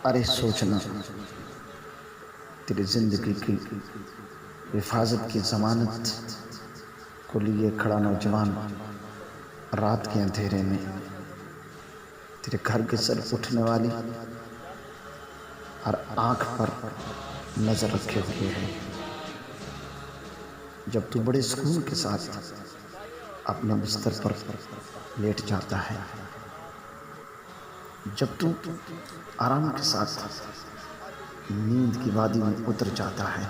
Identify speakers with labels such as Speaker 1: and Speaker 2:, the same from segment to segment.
Speaker 1: ارے سوچنا، تیری زندگی کی حفاظت کی ضمانت کو لیے کھڑا نوجوان رات کے اندھیرے میں تیرے گھر کے سر اٹھنے والی ہر آنکھ پر نظر رکھے ہوئے ہے۔ جب تو بڑے سکون کے ساتھ اپنے بستر پر لیٹ جاتا ہے، جب تو آرام کے ساتھ نیند کی وادی میں اتر جاتا ہے،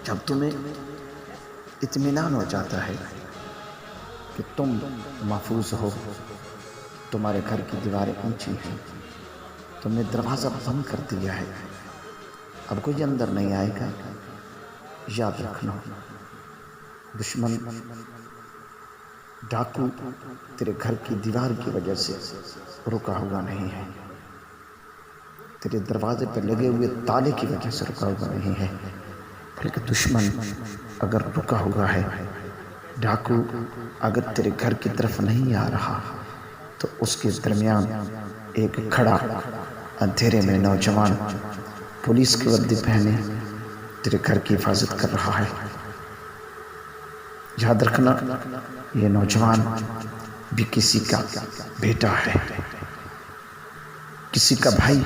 Speaker 1: جب تمہیں اطمینان ہو جاتا ہے کہ تم محفوظ ہو، تمہارے گھر کی دیواریں اونچی ہیں، تم نے دروازہ بند کر دیا ہے، اب کوئی اندر نہیں آئے گا، یاد رکھنا دشمن ڈاکو تیرے گھر کی دیوار کی وجہ سے رکا ہوا نہیں ہے، تیرے دروازے پر لگے ہوئے تالے کی وجہ سے رکا ہوا نہیں ہے، بلکہ دشمن اگر رکا ہوا ہے، ڈاکو اگر تیرے گھر کی طرف نہیں آ رہا، تو اس کے درمیان ایک کھڑا اندھیرے میں نوجوان پولیس کی وردی پہنے تیرے گھر کی حفاظت کر رہا ہے۔ یاد رکھنا، یہ نوجوان بھی کسی کا بیٹا ہے، کسی کا بھائی،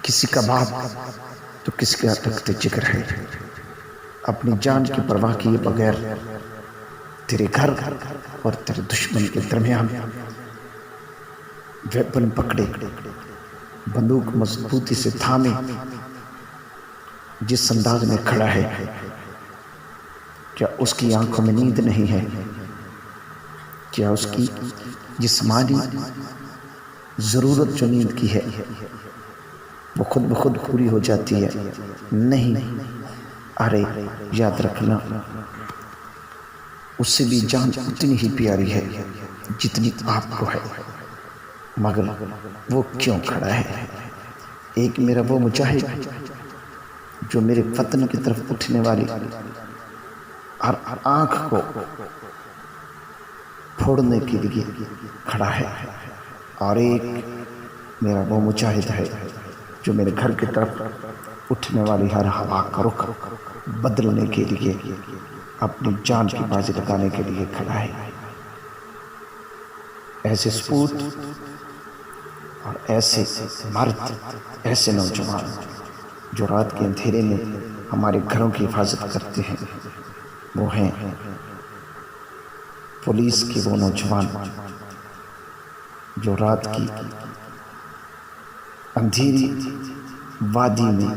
Speaker 1: کسی کا باپ، تو کسی کا رکھتے جگر ہے۔ اپنی جان کی پرواہ کیے بغیر تیرے گھر اور تیرے دشمن کے درمیان ویپن پکڑے، بندوق مضبوطی سے تھامے جس انداز میں کھڑا ہے، کیا اس کی آنکھوں میں نیند نہیں ہے؟ کیا اس کی جسمانی ضرورت جو نیند کی ہے وہ خود بخود پوری ہو جاتی ہے؟ نہیں، ارے یاد رکھنا، اس سے بھی جان اتنی ہی پیاری ہے جتنی آپ کو ہے، مگر وہ کیوں کھڑا ہے؟ ایک میرا وہ مجاہد جو میرے وطن کی طرف اٹھنے والی ہر آنکھ کو پھوڑنے کے لیے کھڑا ہے، اور ایک میرا وہ مجاہد ہے جو میرے گھر کی طرف اٹھنے والی ہر ہوا کا رخ بدلنے کے لیے اپنی جان کی بازی لگانے کے لیے کھڑا ہے۔ ایسے سپوت اور ایسے مرد، ایسے نوجوان جو رات کے اندھیرے میں ہمارے گھروں کی حفاظت کرتے ہیں، وہ ہیں پولیس کے وہ نوجوان جو رات کی اندھیری وادی میں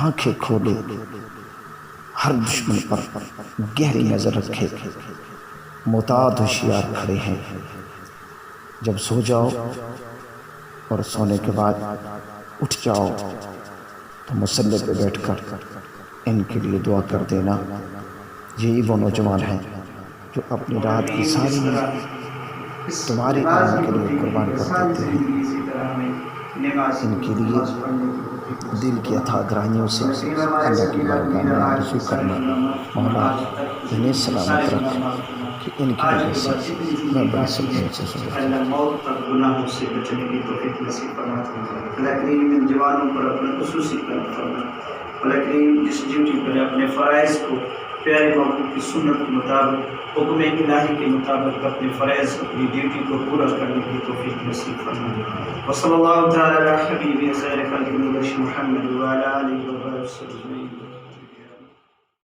Speaker 1: آنکھیں کھولے ہر دشمن پر گہری نظر رکھے محتاط ہوشیار کھڑے ہیں۔ جب سو جاؤ اور سونے کے بعد اٹھ جاؤ تو مصلی پہ بیٹھ کر ان کے لیے دعا کر دینا، یہی وہ نوجوان ہیں جو اپنی رات کی ساری نیند تمہاری آرام کے لیے قربان کر دیتے ہیں۔ ان کے لیے دل کی اتھا گہرائیوں سے اللہ کی بارگاہ میں آرزو کرنا، مولا انہیں سلامت رکھ کہ ان کی وجہ سے میں بڑے سکون سے سو جاتا ہوں۔
Speaker 2: موت تک گناہوں سے بچنے کی توفیق نصیب فرما۔ اللہ کریم ان جوانوں پر اپنا خصوصی کرم فرما۔ اللہ کریم جس ڈیوٹی پر اپنے فرائض کو پیارے محبوب کی سنت کے مطابق، حکم الہی کے مطابق اپنے فرائض، اپنی ڈیوٹی کو پورا کرنے کی توفیق نصیب فرما۔ وصلی اللہ تعالی علی حبیب خیر خلق محمد وعلی آلہ وصحبہ وسلم۔